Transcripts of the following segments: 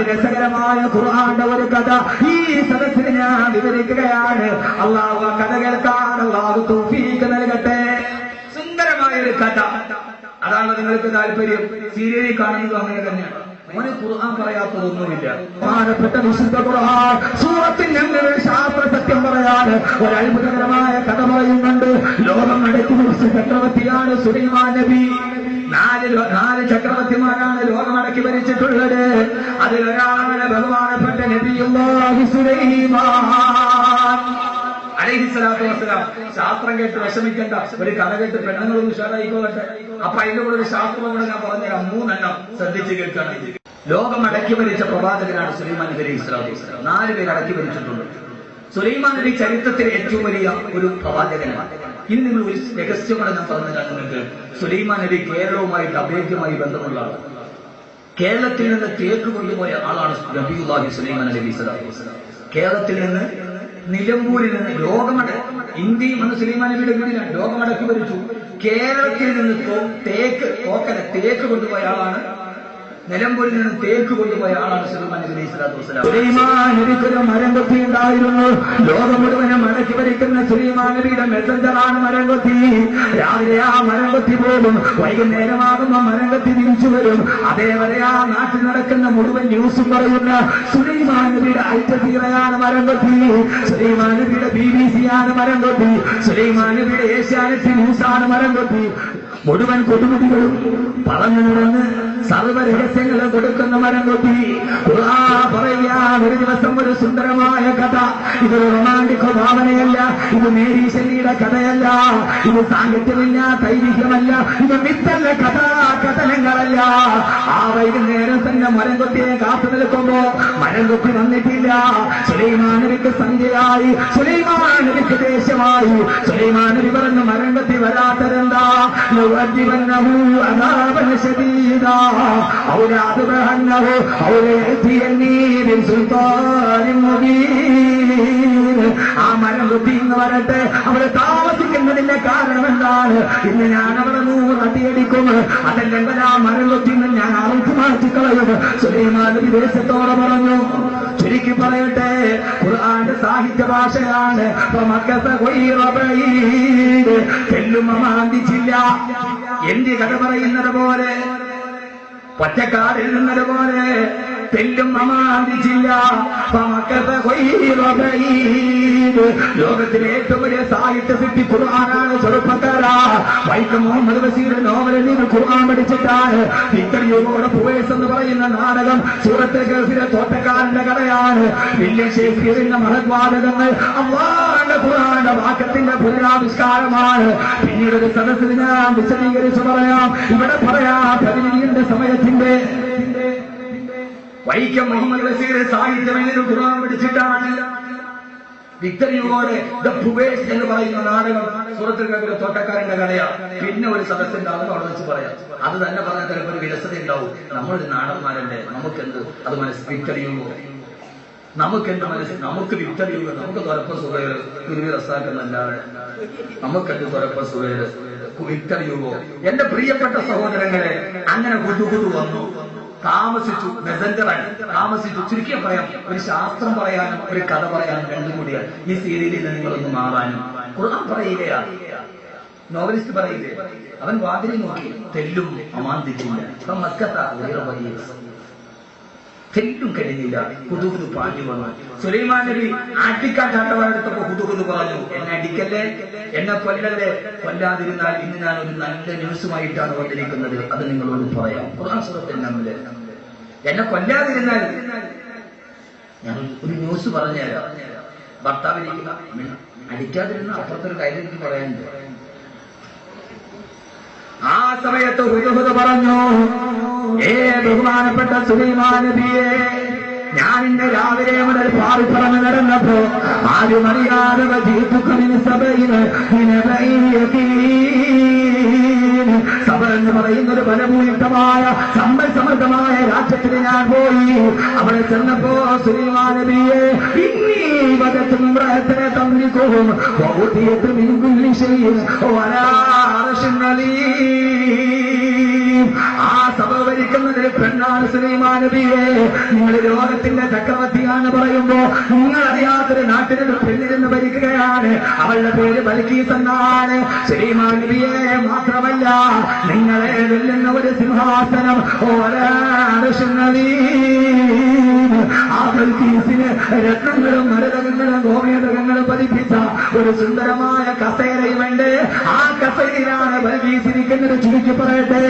രസകരമായ ഖുർആന്റെ ഒരു കഥ ഈ സദസ്സിന് ഞാൻ വിവരിക്കുകയാണ്. അള്ളാഹു ആ കഥ കേൾക്കാൻ അള്ളാഹു തൗഫീഖ് നൽകട്ടെ. സുന്ദരമായ ഒരു കഥ. അതാണ് നിങ്ങൾക്ക് താല്പര്യം. സീരിയലിൽ കാണുന്നതും അങ്ങനെ തന്നെയാണ്. മോനെ ഖുർആൻ പറയാത്തതൊന്നുമില്ല. ബഹുമാനപ്പെട്ട വിശുദ്ധ ഖുർആൻ സൂറത്തിന്റെ ശാസ്ത്ര സത്യം പറയാൻ ഒരു അത്ഭുതകരമായ കഥ പറയുന്നുണ്ട്. ലോകം നടത്തി പിടിച്ച ചക്രവർത്തിയാണ് സുലൈമാൻ നബി. നാല് ചക്രവർത്തിമാരാണ് ലോകമടക്കി ഭരിച്ചിട്ടുള്ളത്. അതിലൊരാളാണ് ബഹുമാനപ്പെട്ട നബിയുല്ലാഹി സുലൈമാൻ അലൈഹിസ്സലാത്തു വസ്സലാം. ശാസ്ത്രം കേട്ട് വിഷമിക്കേണ്ട, ഒരു കഥ കേട്ട് പെണ്ണുങ്ങളൊന്നും ഉഷാറായിക്കോട്ടെ. അപ്പൊ അതിന്റെ കൂടെ ഒരു ശാസ്ത്രം കൂടെ ഞാൻ പറഞ്ഞുതരാം. 3 എണ്ണം ശ്രദ്ധിച്ച് കേൾക്കണം. ലോകം അടക്കി ഭരിച്ച പ്രവാചകനാണ് സുലൈമാൻ നബി അലൈഹിസ്സലാത്തു വസ്സലാം. 4 പേര് അടക്കി ഭരിച്ചിട്ടുണ്ട്. സുലൈമാൻ നബി ചരിത്രത്തിലെ ഏറ്റവും വലിയ ഒരു പ്രവാചകനാണ്. ഇന്ന് നിങ്ങൾ ഒരു രഹസ്യമാണ് ഞാൻ പറഞ്ഞുതരാൻ നിങ്ങൾക്ക്. സുലൈമാൻ നബി കേരളവുമായിട്ട് അഭേദ്യമായി ബന്ധമുള്ള ആളാണ്. കേരളത്തിൽ നിന്ന് തേക്ക് കൊണ്ടുപോയ ആളാണ് നബിയുല്ലാഹി സുലൈമാൻ നബി സ്വല്ലല്ലാഹു അലൈഹി വസല്ലം. കേരളത്തിൽ നിന്ന് നിലമ്പൂരിൽ നിന്ന് ഇന്ത്യയും അന്ന് സുലൈമാൻ നബിയുടെ വീടിലാണ്. ലോകമടക്കി ഭരിച്ചു. കേരളത്തിൽ നിന്ന് തേക്ക് കൊണ്ടുപോയ ആളാണ്. നിലമ്പൂരിൽ നിന്ന് തേക്ക് കൊണ്ടുപോയ ആളാണ് സുലൈമാൻ നബി അലൈഹിസ്സലാത്തു വസ്സലാം. സുലൈമാൻ നബിക്കൊരു മരംകൊത്തി ഉണ്ടായിരുന്നു. ലോകം മുഴുവനും അടക്കി ഭരിക്കുന്ന സുലൈമാൻ നബിയുടെ മെസ്സഞ്ചറാണ് മരംകൊത്തി. രാവിലെ ആ മരംകൊത്തി പോകും, വൈകുന്നേരമാകുമ്പോൾ മരംകൊത്തി തിരിച്ചു വരും. അതേവരെ ആ നാട്ടിൽ നടക്കുന്ന മുഴുവൻ ന്യൂസും പറയുന്ന സുലൈമാൻ നബിയുടെ അൽ ജസീറയാണ് മരംകൊത്തി. സുലൈമാൻ നബിയുടെ BBC ആണ് മരംകൊത്തി. സുലൈമാൻ നബിയുടെ ഏഷ്യാനെറ്റ് ന്യൂസാണ് മരംകൊത്തി. മുഴുവൻ കൊടുമുടികളും പറഞ്ഞു നടന്ന് സർവ്വരഹസ്യങ്ങൾ കൊടുക്കുന്ന മരംകൊത്തി. പറയാ ഒരു ദിവസം ഒരു സുന്ദരമായ കഥ. ഇതൊരു റൊമാന്റിക് ഭാവനയല്ല, ഇത് മേരി ശല്ലിയുടെ കഥയല്ല, ഇത് സാഹിത്യമില്ല, തൈവിധ്യമല്ല, ഇത് മിത്തല്ല, കഥനങ്ങളല്ല. ആ വൈകുന്നേരം തന്നെ മരംകൊത്തിയെ കാത്തു നിൽക്കുമ്പോ മരംകൊത്തി വന്നിട്ടില്ല. സുലൈമാൻ നബിക്ക് സന്ധ്യയായി, സുലൈമാൻ നബിക്ക് ദേഷ്യമായി. സുലൈമാൻ നബി പറഞ്ഞു, മരംകൊത്തി വരാത്തതെന്താ? ആ മരംകൊത്തി ഇന്ന് വരട്ടെ. അവരെ താമസിക്കുന്നതിന്റെ കാരണം എന്താണ്? ഇന്ന് ഞാൻ അവരെ 100 അടിയടിക്കും. അതല്ലെങ്കിൽ ആ മരംകൊത്തി ഞാൻ അറുത്ത് മാറ്റിക്കളയും. സുലൈമാൻ നബി ദേശത്തോടെ പറഞ്ഞു. ചുരുക്കി പറയട്ടെ, ഖുർആന്റെ സാഹിത്യ ഭാഷയാണ്. തെല്ലും അമാന്തിച്ചില്ല. എന്റെ കഥ പറയുന്നത് പോലെ, ഒറ്റക്കാടിൽ നിന്നത് പോലെ തെല്ലും അമാന്തിച്ചില്ല. ലോകത്തിലെ ഏറ്റവും വലിയ സാഹിത്യ സിദ്ധി ഖുർആനാണ്. ചെറുപ്പക്കാരാ, വൈക്കം മുഹമ്മദ് ബഷീർ നോവലിൽ നിന്ന് ഖുർആൻ പഠിച്ചിട്ടാണ്. വിക്ടർ ഹ്യൂഗോയുടെ പുവേഴ്സ് എന്ന് പറയുന്ന നാടകം സൂറത്തുൽ ഗൾഫിലെ തോട്ടക്കാരന്റെ കഥയാണ്. വില്യം ഷേക്സ്പിയറിന്റെ മഹത്വാദകങ്ങൾ അല്ലാഹുവിന്റെ ഖുർആന്റെ വാക്യത്തിന്റെ പുനരാവിഷ്കാരമാണ്. പിന്നീട് ഒരു സദസ്സിൽ ഞാൻ വിശദീകരിച്ച് പറയാം. ഇവിടെ പറയാം പ്രതിനിധിയുടെ സമയത്തിന്റെ. വൈക്കം മുഹമ്മദ് ബഷീർ സാഹിത്യമെങ്കിൽ ഖുർആൻ പഠിച്ചിട്ടാണ്. വിക്ടർ ഹ്യൂഗോയുടെ ദ പുവേഴ്സ് എന്ന് പറയുന്ന നാടകം സൂറത്തുൽ ഗൾഫിലെ തോട്ടക്കാരന്റെ കഥയാണ്. പിന്നെ ഒരു സദസ്സിന്റെ അവിടെ വെച്ച് പറയാം. അത് തന്നെ പറഞ്ഞ ചിലപ്പോൾ ഒരു വിരസത ഉണ്ടാവും. നമ്മളൊരു നാടന്മാരല്ലേ, നമുക്കെന്ത് അത് വിക്ടർ ഹ്യൂഗോ, നമുക്കെന്ത് നമുക്ക് വിക്ടർ ഹ്യൂഗോ, നമുക്ക് തുറപ്പ സുഖേർ തിരുവി റസാക്കെന്നല്ലാതെ നമുക്കെന്ത് തുറപ്പ സുഖേർ വിക്ടർ ഹ്യൂഗോ. എന്റെ പ്രിയപ്പെട്ട സഹോദരങ്ങളെ, അങ്ങനെ കുതു വന്നു, താമസിച്ചു, മെസഞ്ചറായി താമസിച്ചു. ചുരുക്കി പറയാം, ഒരു ശാസ്ത്രം പറയാനും ഒരു കഥ പറയാനും രണ്ടും കൂടിയാണ്. ഈ സീരിയലിൽ നിങ്ങളൊന്ന് മാറാനും. ഖുർആൻ പറയുകയാ, നോവലിസ്റ്റ് പറയില്ലേ, അവൻ വാതിൽ നോക്കി, തെല്ലും അമാന്തിച്ചില്ല. തെല്ലും കഴിഞ്ഞില്ല. ഹുദുഹുദ് പാഞ്ഞു വന്നു. സുലൈമാൻ നബി അടിക്കാൻ ചാട്ടവാടെടുത്തപ്പോ ഹുദുഹുദ് പറഞ്ഞു, എന്നെ അടിക്കല്ലേ, എന്നെ കൊല്ലല്ലേ, കൊല്ലാതിരുന്നാൽ ഇന്ന് ഞാൻ ഒരു നല്ല ന്യൂസുമായിട്ടാണ് വന്നിരിക്കുന്നത്, അത് നിങ്ങളോട് പറയാം. ഖുർആൻ സൂറത്തുൽ നംല്, എന്നെ കൊല്ലാതിരുന്നാൽ ഞാൻ ഒരു ന്യൂസ് പറഞ്ഞുതരാം. ഭർത്താവിരിക്കുക, അടിക്കാതിരുന്ന അപ്പുറത്തൊരു കാര്യം എനിക്ക് പറയാനുണ്ട്. ആ സമയത്ത് ഹുദുഹുദ് പറഞ്ഞു, ബഹുമാനപ്പെട്ട സുലൈമാൻ നബിയെ, ഞാൻ ഇന്ന് രാവിലെ മുതൽ പാറിപ്പറന്ന് നടന്നപ്പോ ആരും അറിയാതെ സബ എന്ന് പറയുന്ന ഒരു ബലഭൂയിഷ്ടമായ സമ്പൽ സമൃദ്ധമായ രാജ്യത്തിന് ഞാൻ പോയി. അവിടെ ചെന്നപ്പോ സുലൈമാൻ നബിയെ തമ്മിക്കും ആ സഭ ഭരിക്കുന്നതിൽ പെണ്ണാണ് സുലൈമാൻ നബിയെ. നിങ്ങൾ ലോകത്തിന്റെ ചക്രവർത്തിയാണെന്ന് പറയുമ്പോ നിങ്ങൾ അറിയാത്തൊരു നാട്ടിൽ പെണ്ണിരുന്ന് ഭരിക്കുകയാണ്. അവളുടെ പേര് ബൽക്കീസ് എന്നാണ്. സുലൈമാൻ നബിയെ മാത്രമല്ല, നിങ്ങളെ വെല്ലുന്ന ഒരു സിംഹാസനം ആ ബൽക്കീസിന് രത്നങ്ങളും മരതകങ്ങളും ഗോമേതകങ്ങളും പതിപ്പിച്ച ഒരു സുന്ദരമായ കസേരയുമുണ്ട്. ആ കസേരയിലാണ് ബൽക്കീസ് ഇരിക്കുന്നത്. ചുരുക്കി പറയട്ടെ,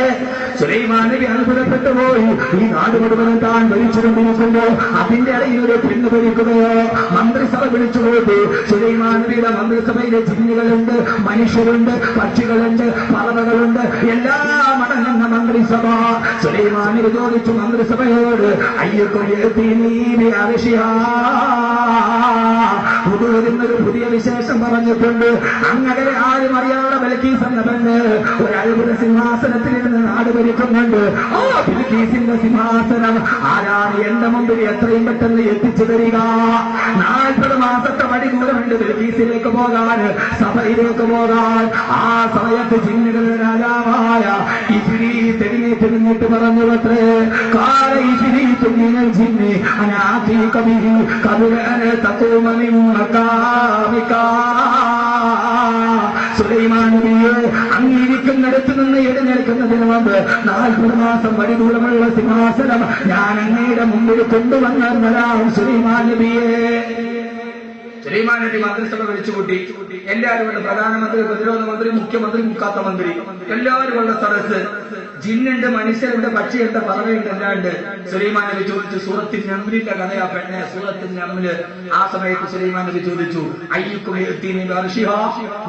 സുലൈമാൻ നബി അത്ഭുതപ്പെട്ടു പോയി. ഈ നാട് മുഴുവൻ താൻ ഭരിച്ചുകൊണ്ടിരിക്കുമ്പോ അതിന്റെ ഇടയിൽ ഒരു പെണ്ണ് ഭരിക്കുകയോ. മന്ത്രിസഭ വിളിച്ചുപോയിട്ട് സുലൈമാൻ നബിയുടെ മന്ത്രിസഭയിലെ ജിന്നുകളുണ്ട്, മനുഷ്യരുണ്ട്, പക്ഷികളുണ്ട്, പറവകളുണ്ട്, എല്ലാം അടങ്ങുന്ന മന്ത്രിസഭ. സുലൈമാൻ നബി ചോദിച്ചു മന്ത്രിസഭയോട്, പുതുവരുന്നൊരു പുതിയ വിശേഷം പറഞ്ഞിട്ടുണ്ട്. അങ്ങനെ ആരും അറിയാതെ ബൽക്കീസ് എന്ന പെണ്ണ് ഒരു അത്ഭുത സിംഹാസനത്തിൽ ഇരുന്ന് നാട് ഭരിക്കുന്നുണ്ട്. ആ ബൽക്കീസിന്റെ സിംഹാസനം ആരാണ് എന്റെ മുമ്പിൽ എത്രയും പെട്ടെന്ന് എത്തിച്ചു തരിക? 40 മാസത്തെ വഴി ദൂരമുണ്ട് ബൽക്കീസിലേക്ക് പോകാൻ, സഭയിലേക്ക് പോകാൻ. ആ സമയത്ത് ജിന്നുകളുടെ രാജാവായ ഇഫ്രീത്ത് എഴുന്നേറ്റ് നിന്നിട്ട് പറഞ്ഞു അത്രേ, കാല ഇഫ്രീത്ത് മിനൽ ജിന്നി അനാതീക ബിഹി ഖബ്ല അൻ തഖൂമ മിൻ മഖാമിക. സുലൈമാൻ നബിയെ, അങ്ങിരിക്കുന്നിടത്ത് നിന്ന് എഴുന്നേൽക്കുന്നതിന് മുമ്പ് 40 മാസം വഴി ദൂരമുള്ള സിംഹാസനം ഞാൻ അങ്ങയുടെ മുമ്പിൽ കൊണ്ടുവന്നവരാം സുലൈമാൻ നബിയെ. സുലൈമാൻ നബി മന്ത്രിസഭ വിളിച്ചുകൂട്ടി. എല്ലാവരും ഉണ്ട്. പ്രധാനമന്ത്രി, പ്രതിരോധ മന്ത്രി, മുഖ്യമന്ത്രി, മുക്കാത്ത മന്ത്രി, എല്ലാവരും ഉള്ള സദസ്. ജിന്നുണ്ട്, മനുഷ്യരുണ്ട്, പക്ഷിയുണ്ട്, പറവയുണ്ട്, എല്ലാം ഉണ്ട്. സുലൈമാൻ നബി ചോദിച്ചു, സൂറത്തിൽ നമ്ലിന്റെ കഥയാ പെണ്ണെ, സൂറത്തിൽ നമ്ല്. ആ സമയത്ത് സുലൈമാൻ നബി ചോദിച്ചു, അയ്യുക്കും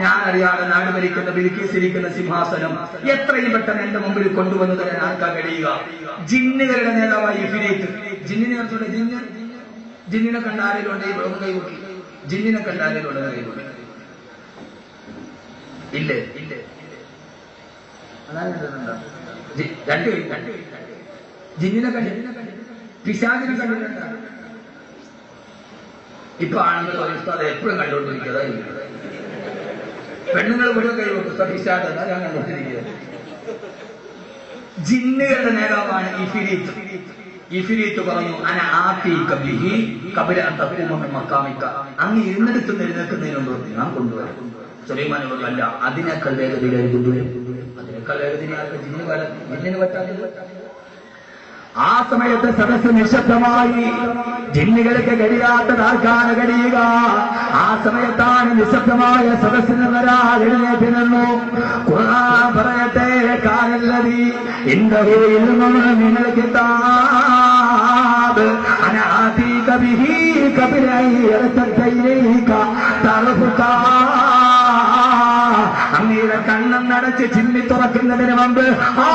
ഞാൻ അറിയാതെ നാട് ഭരിക്കുന്ന ബിൽക്കീസ് ഇരിക്കുന്ന സിംഹാസനം എത്രയും പെട്ടെന്ന് എന്റെ മുമ്പിൽ കൊണ്ടുവന്നത് ആർക്കാ കഴിയുക? ജിന്നുകളുടെ നേതാവായി ഇഫ്രീത്ത്. ജിന്നിനെ ഓർത്തോടെ, ജിന്നിനെ കണ്ട ആരെങ്കിലും ഒന്ന് കൈവക്കി. ജിന്നിനെ കണ്ട ആരെങ്കിലും കൈവക്കി? ഇല്ലേ? അതാണ് രണ്ട് ജിന്നിനെ കണ്ടിട്ട് പിശാചിനെ കണ്ടിട്ടുണ്ട്. ഇപ്പൊ ആണെന്ന് അത് എപ്പോഴും കണ്ടുകൊണ്ടിരിക്കുക. പെണ്ണുങ്ങൾ മുഴുവൻ കൈവക്കും പിശാച്, അതാ ഞാൻ കണ്ടുകൊണ്ടിരിക്കുക. ജിന്നുകളുടെ നേതാവാണ് ഇഫ്രീത്ത്. ഇഫ്രീത്ത് പറഞ്ഞു, അങ്ങ് എഴുന്നേൽക്കുന്നതിന് മുമ്പ് ഞാൻ കൊണ്ടുവരാം. സുലൈമാൻ അല്ല, അതിനേക്കാൾ വേഗതയിലായിരിക്കും കൊണ്ടുവരും. അതിനേക്കാൾ വേഗതയിലായിരിക്കും ജിന്നിന് പറ്റാത്തത്. ആ സമയത്ത് സദസ്സ് നിശബ്ദമായി. ജിന്നുകൾക്ക് കഴിയാത്തതാർക്കാണ് കഴിയുക? ആ സമയത്താണ് നിശബ്ദമായ സദസ്സിന് വരാൻ എഴുന്നേറ്റ് നിന്നു. ഖുർആൻ പറയട്ടെ, കാനല്ലദീ ഇൻദഹു ഇൽമുൻ മിനൽ കിതാബ് അനാ ആതീക ബിഹി ഖബ്ല അൻ യർതദ്ദ ഇലൈക തർഫുക. അങ്ങയുടെ കണ്ണം നടച്ച് ചിമ്മി തുറക്കുന്നതിന് മുമ്പ് ആ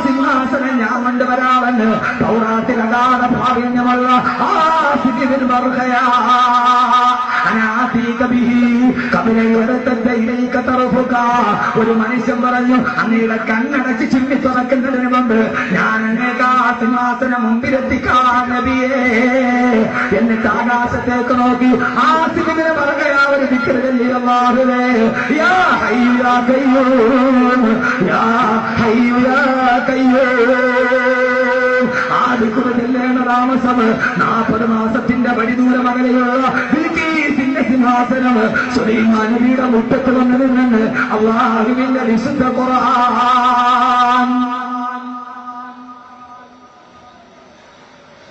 സിംഹാസനം ഞാൻ കൊണ്ടുവരാമെന്ന് തൗറാത്തിൽ അഗാധ പ്രാവീണ്യമുള്ള ആ സിദ്ദീഖ് ബർഖയാ അനാതീക ബിഹി ഖബ്ല അൻ യർതദ്ദ ഇലൈക തർഫുക. ഒരു മനുഷ്യൻ പറഞ്ഞു, അങ്ങയുടെ കണ്ണടച്ച് ചിമ്മി തുറക്കുന്നതിന് മുമ്പ് ഞാൻ അങ്ങേക്ക് ആ സിംഹാസനം മുമ്പിലെത്തിക്കാം നബിയേ. എന്നിട്ട് ആകാശത്തേക്ക് നോക്കി ആ സിദ്ദീഖിനെ ബർഖയാ ഒരു ദിക്ർ ചൊല്ലി, അല്ലാഹുവേ യാ ഹയ്യു യാ ഖയ്യൂം യാ ഹയ്യു യാ ഖയ്യൂം. ആ ദിക്ർ ചൊല്ലേണ്ട താമസം 40 മാസത്തിന്റെ വഴിദൂരം അകലെയുള്ള ബിൽക്കീസിന്റെ സിംഹാസനം സുലൈമാൻ നബിയുടെ മുറ്റത്ത് വന്നു നിന്ന് അല്ലാഹുവിന്റെ വിശുദ്ധ ഖുർആൻ.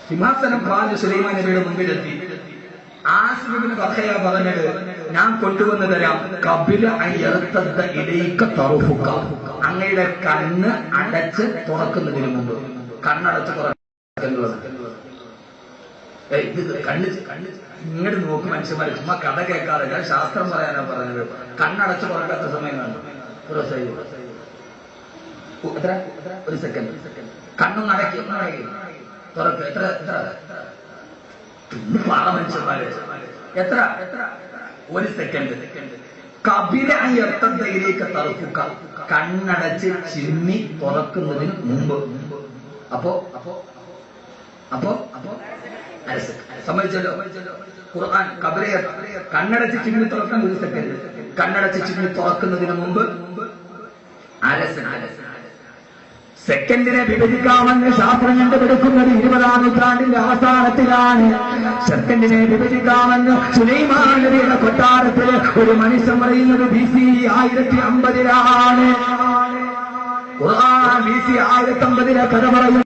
സിംഹാസനം പാഞ്ഞ് സുലൈമാൻ നബിയുടെ മുമ്പിലെത്തി. ആസിബിന് ബർഖയ പറഞ്ഞത്, ഞാൻ കൊണ്ടുവന്ന് തരാം. ഖബ്ല അൻ യർതദ്ദ ഇലൈക തർഫുക. അങ്ങയുടെ കണ്ണ് അടച്ച് തുറക്കുന്നതിന് മുമ്പ്. കണ്ണടച്ച് തുറക്കുന്നത് ഇത് കണ്ണ് ഇങ്ങോട്ട് നോക്കും മനുഷ്യന്മാർ. ചുമ്മാ കഥ കേൾക്കാറില്ല, ശാസ്ത്രം പറയാനാ പറഞ്ഞത്. കണ്ണടച്ച് തുറക്കാത്ത സമയം കണ്ടു. എത്ര? ഒരു സെക്കൻഡ്. കണ്ണൊന്ന് അടക്കി തുറക്ക്. എത്ര പാറ മനുഷ്യന്മാര്. എത്ര? ഒരു സെക്കൻഡ്. ഖബ്ല അൻ യർതദ്ദ ഇലൈക തർഫുക. കണ്ണടച്ച് ചിമ്മി തുറക്കുന്നതിന് മുമ്പ്. അപ്പോ സമ്മതിച്ചല്ലോ. ഖുർആൻ കണ്ണടച്ച് ചിമ്മി തുറക്കാൻ 1 സെക്കൻഡ്. കണ്ണടച്ച് ചിമ്മി തുറക്കുന്നതിന് മുമ്പ് സെക്കൻഡിനെ വിഭജിക്കാമെന്ന് ശാസ്ത്രം കണ്ടുപിടിക്കുന്നത് 20-ാം നൂറ്റാണ്ടിന്റെ അവസാനത്തിലാണ്. സെക്കൻഡിനെ വിഭജിക്കാമെന്ന് സുലൈമാൻ നബിയുടെ കൊട്ടാരത്തിൽ ഒരു മനുഷ്യൻ പറയുന്നത് BC 1050-ലാണ്. ഖുർആൻ BC 1050 കഥ പറയും.